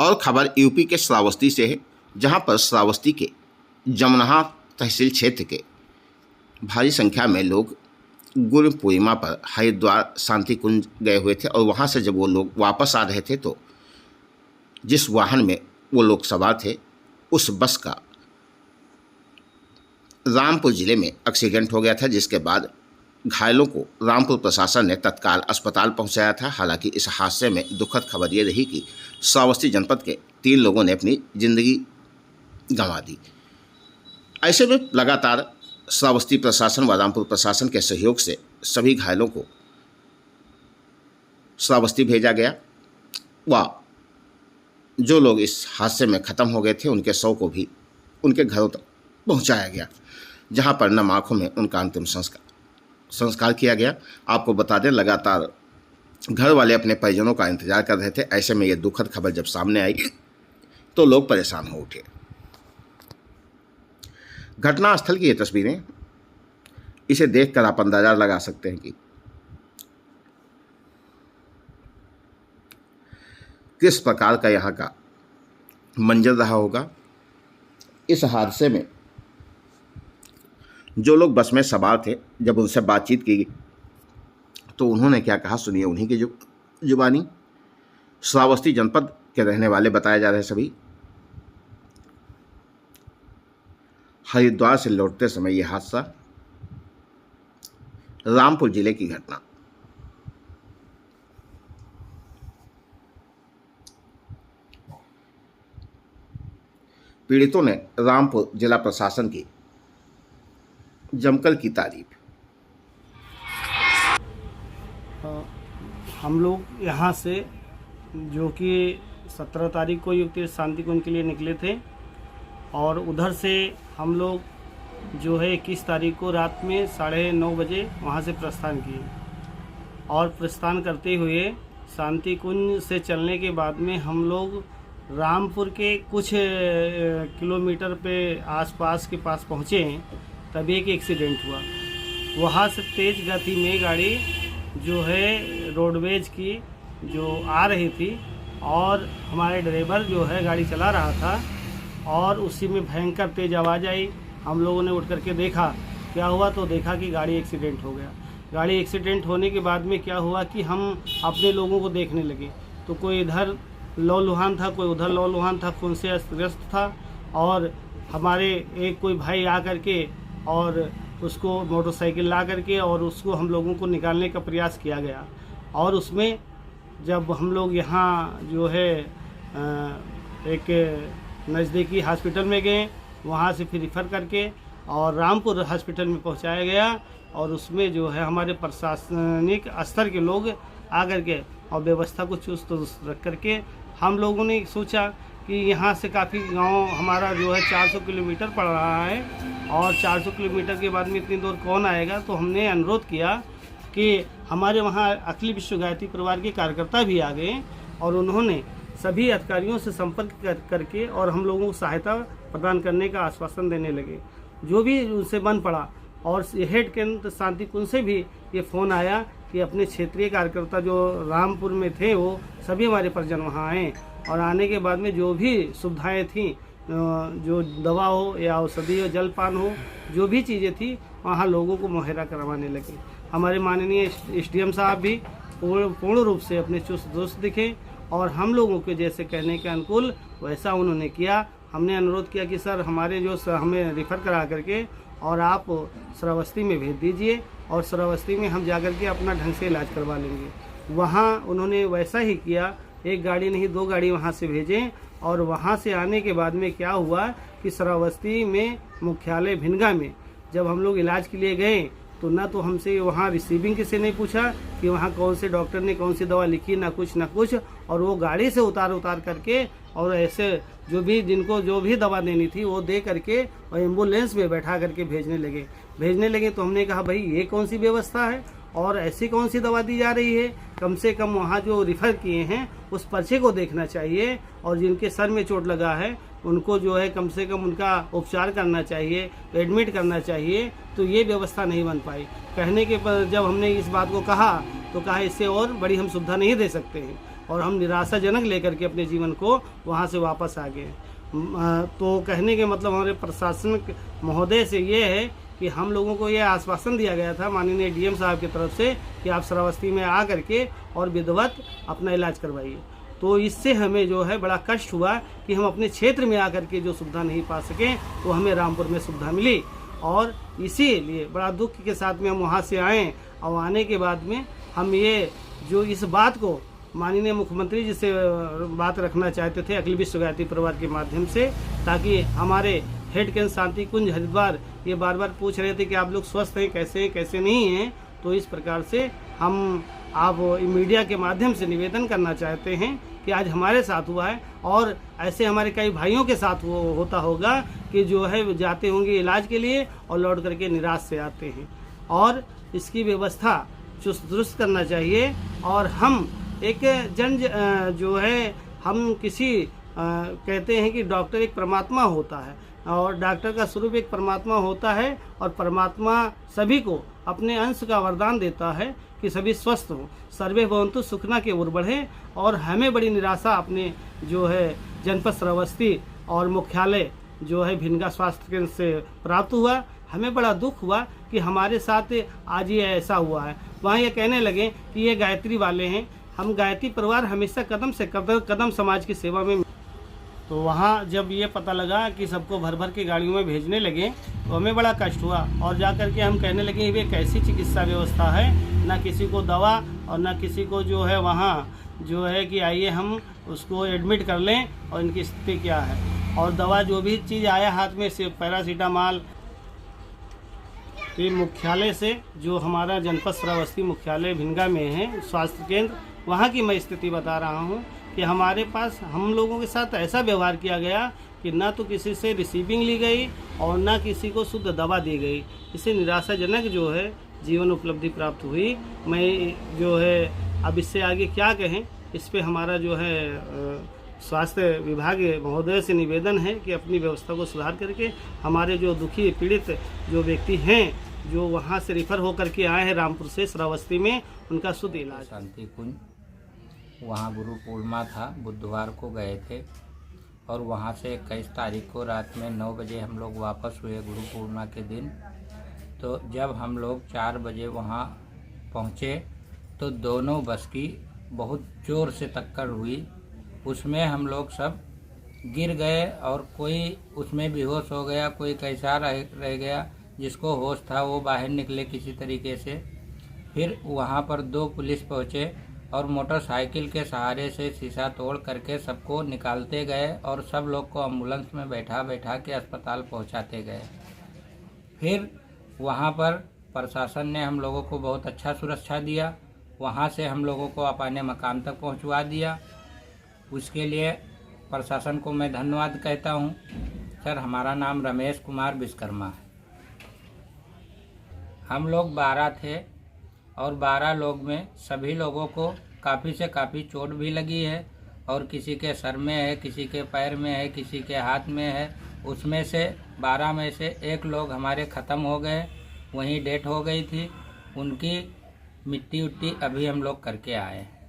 और खबर यूपी के श्रावस्ती से है, जहां पर श्रावस्ती के जमुनहा तहसील क्षेत्र के भारी संख्या में लोग गुरु पूर्णिमा पर हरिद्वार शांति कुंज गए हुए थे। और वहां से जब वो लोग वापस आ रहे थे तो जिस वाहन में वो लोग सवार थे उस बस का रामपुर ज़िले में एक्सीडेंट हो गया था, जिसके बाद घायलों को रामपुर प्रशासन ने तत्काल अस्पताल पहुंचाया था। हालांकि इस हादसे में दुखद खबर ये रही कि श्रावस्ती जनपद के 3 लोगों ने अपनी ज़िंदगी गंवा दी। ऐसे में लगातार श्रावस्ती प्रशासन व रामपुर प्रशासन के सहयोग से सभी घायलों को श्रावस्ती भेजा गया व जो लोग इस हादसे में ख़त्म हो गए थे उनके शव को भी उनके घरों तक पहुंचाया गया, जहां पर नम आँखों में उनका अंतिम संस्कार किया गया। आपको बता दें, लगातार घर वाले अपने परिजनों का इंतजार कर रहे थे। ऐसे में ये दुखद खबर जब सामने आई तो लोग परेशान हो उठे। घटनास्थल की ये तस्वीरें, इसे देखकर आप अंदाजा लगा सकते हैं कि किस प्रकार का यहाँ का मंजर रहा होगा। इस हादसे में जो लोग बस में सवार थे, जब उनसे बातचीत की तो उन्होंने क्या कहा, सुनिए उन्हीं की जुबानी। श्रावस्ती जनपद के रहने वाले बताए जा रहे सभी। हरिद्वार से लौटते समय यह हादसा, रामपुर जिले की घटना। पीड़ितों ने रामपुर जिला प्रशासन की जमकर की तारीफ। हम लोग यहाँ से जो कि 17 तारीख को युक्त शांति कुंज के लिए निकले थे और उधर से हम लोग जो है 21 तारीख को रात में 9:30 बजे वहाँ से प्रस्थान किए। और प्रस्थान करते हुए शांति कुंज से चलने के बाद में हम लोग रामपुर के कुछ किलोमीटर पे आसपास के पास पहुँचे, तभी एक एक्सीडेंट हुआ। वहाँ से तेज़ गति में गाड़ी जो है रोडवेज की जो आ रही थी और हमारे ड्राइवर जो है गाड़ी चला रहा था और उसी में भयंकर तेज़ आवाज़ आई। हम लोगों ने उठ करके देखा क्या हुआ, तो देखा कि गाड़ी एक्सीडेंट हो गया। गाड़ी एक्सीडेंट होने के बाद में क्या हुआ कि हम अपने लोगों को देखने लगे, तो कोई इधर लौलुहान था, कोई उधर लौलुहान था, खून से अस्त था। और हमारे एक कोई भाई आ करके और उसको मोटरसाइकिल ला करके और उसको हम लोगों को निकालने का प्रयास किया गया। और उसमें जब हम लोग यहाँ जो है एक नज़दीकी हॉस्पिटल में गए, वहाँ से फिर रिफ़र करके और रामपुर हॉस्पिटल में पहुँचाया गया। और उसमें जो है हमारे प्रशासनिक स्तर के लोग आ करके और व्यवस्था को चुस्त दुरुस्त रख करके हम लोगों ने सोचा कि यहाँ से काफ़ी गांव हमारा जो है 400 किलोमीटर पड़ रहा है और 400 किलोमीटर के बाद में इतनी दूर कौन आएगा। तो हमने अनुरोध किया कि हमारे वहाँ अखिल विश्व गायत्री परिवार के कार्यकर्ता भी आ गए और उन्होंने सभी अधिकारियों से संपर्क करके और हम लोगों को सहायता प्रदान करने का आश्वासन देने लगे, जो भी उनसे बन पड़ा। और हेड केंद्र शांति कुंज से भी ये फ़ोन आया कि अपने क्षेत्रीय कार्यकर्ता जो रामपुर में थे वो सभी हमारे परिजन वहाँ आए और आने के बाद में जो भी सुविधाएं थी, जो दवा हो या औषधि हो, जलपान हो, जो भी चीज़ें थी वहाँ लोगों को मुहैया करवाने लगे। हमारे माननीय SDM साहब भी पूर्ण रूप से अपने चुस्त दुरुस्त दिखे और हम लोगों के जैसे कहने के अनुकूल वैसा उन्होंने किया। हमने अनुरोध किया कि सर हमारे जो हमें रिफ़र करा करके और आप श्रावस्ती में भेज दीजिए और श्रावस्ती में हम जाकर के अपना ढंग से इलाज करवा लेंगे। वहाँ उन्होंने वैसा ही किया, एक गाड़ी नहीं 2 गाड़ी वहाँ से भेजें। और वहाँ से आने के बाद में क्या हुआ कि श्रावस्ती में मुख्यालय भिनगा में जब हम लोग इलाज के लिए गए तो ना तो हमसे वहाँ रिसीविंग किसी ने पूछा कि वहाँ कौन से डॉक्टर ने कौन सी दवा लिखी, ना कुछ। और वो गाड़ी से उतार करके और ऐसे जो भी जिनको जो भी दवा देनी थी वो दे करके और एम्बुलेंस में बैठा करके भेजने लगे। तो हमने कहा भाई ये कौन सी व्यवस्था है और ऐसी कौन सी दवा दी जा रही है। कम से कम वहाँ जो रिफ़र किए हैं उस पर्चे को देखना चाहिए और जिनके सर में चोट लगा है उनको जो है कम से कम उनका उपचार करना चाहिए, एडमिट करना चाहिए। तो ये व्यवस्था नहीं बन पाई। कहने के पर जब हमने इस बात को कहा तो कहा इससे और बड़ी हम सुविधा नहीं दे सकते हैं। और हम निराशाजनक लेकर के अपने जीवन को वहाँ से वापस आ गए। तो कहने के मतलब हमारे प्रशासनिक महोदय से ये है कि हम लोगों को ये आश्वासन दिया गया था माननीय डीएम साहब की तरफ से कि आप श्रावस्ती में आ करके और विधिवत अपना इलाज करवाइए। तो इससे हमें जो है बड़ा कष्ट हुआ कि हम अपने क्षेत्र में आकर के जो सुविधा नहीं पा सकें, तो हमें रामपुर में सुविधा मिली और इसीलिए बड़ा दुख के साथ में हम वहाँ से आए। और आने के बाद में हम ये जो इस बात को माननीय मुख्यमंत्री जी से बात रखना चाहते थे अखिल विश्व गायत्री परिवार के माध्यम से, ताकि हमारे हेड केंद्र शांति कुंज हरिद्वार ये बार बार पूछ रहे थे कि आप लोग स्वस्थ हैं, कैसे नहीं हैं। तो इस प्रकार से हम आप मीडिया के माध्यम से निवेदन करना चाहते हैं कि आज हमारे साथ हुआ है और ऐसे हमारे कई भाइयों के साथ होता होगा कि जो है जाते होंगे इलाज के लिए और लौट करके निराश से आते हैं। और इसकी व्यवस्था चुस्त दुरुस्त करना चाहिए। और हम एक जो है हम किसी कहते हैं कि डॉक्टर एक परमात्मा होता है और डॉक्टर का स्वरूप एक परमात्मा होता है और परमात्मा सभी को अपने अंश का वरदान देता है कि सभी स्वस्थ हों, सर्वे भवन्तु सुखना की ओर बढ़े। और हमें बड़ी निराशा अपने जो है जनपद श्रावस्ती और मुख्यालय जो है भिनगा स्वास्थ्य केंद्र से प्राप्त हुआ। हमें बड़ा दुख हुआ कि हमारे साथ आज ये ऐसा हुआ है। वहाँ ये कहने लगे कि ये गायत्री वाले हैं। हम गायत्री परिवार हमेशा कदम से कदम समाज की सेवा में। तो वहाँ जब ये पता लगा कि सबको भर भर के गाड़ियों में भेजने लगे तो हमें बड़ा कष्ट हुआ और जा कर के हम कहने लगे ये कैसी चिकित्सा व्यवस्था है, ना किसी को दवा और ना किसी को जो है वहाँ जो है कि आइए हम उसको एडमिट कर लें और इनकी स्थिति क्या है। और दवा जो भी चीज़ आया हाथ में से पैरासीटामॉल। तो मुख्यालय से जो हमारा जनपद श्रावस्ती मुख्यालय भिनगा में है स्वास्थ्य केंद्र, वहाँ की मैं स्थिति बता रहा हूँ कि हमारे पास हम लोगों के साथ ऐसा व्यवहार किया गया कि ना तो किसी से रिसीविंग ली गई और ना किसी को शुद्ध दवा दी गई। इससे निराशाजनक जो है जीवन उपलब्धि प्राप्त हुई। मैं जो है अब इससे आगे क्या कहें, इस पे हमारा जो है स्वास्थ्य विभाग महोदय से निवेदन है कि अपनी व्यवस्था को सुधार करके हमारे जो दुखी पीड़ित जो व्यक्ति हैं जो वहाँ से रिफ़र होकर के आए हैं रामपुर से श्रावस्ती में, उनका शुद्ध इलाज। शांति कुंज वहाँ गुरु पूर्णिमा था, बुधवार को गए थे और वहाँ से 21 तारीख को रात में 9 बजे हम लोग वापस हुए गुरु पूर्णिमा के दिन। तो जब हम लोग 4 बजे वहाँ पहुँचे तो दोनों बस की बहुत ज़ोर से टक्कर हुई। उसमें हम लोग सब गिर गए और कोई उसमें बेहोश हो गया, कोई कैसा रह गया। जिसको होश था वो बाहर निकले किसी तरीके से। फिर वहाँ पर 2 पुलिस पहुँचे और मोटरसाइकिल के सहारे से शीशा तोड़ करके सबको निकालते गए और सब लोग को एम्बुलेंस में बैठा के अस्पताल पहुँचाते गए। फिर वहाँ पर प्रशासन ने हम लोगों को बहुत अच्छा सुरक्षा दिया। वहाँ से हम लोगों को अपने मकान तक पहुँचवा दिया। उसके लिए प्रशासन को मैं धन्यवाद कहता हूँ। सर, हमारा नाम रमेश कुमार विश्वकर्मा है। हम लोग 12 थे और 12 लोग में सभी लोगों को काफ़ी से काफ़ी चोट भी लगी है और किसी के सर में है, किसी के पैर में है, किसी के हाथ में है। उसमें से 12 में से 1 लोग हमारे ख़त्म हो गए, वहीं डेथ हो गई थी। उनकी मिट्टी उट्टी अभी हम लोग करके आए हैं।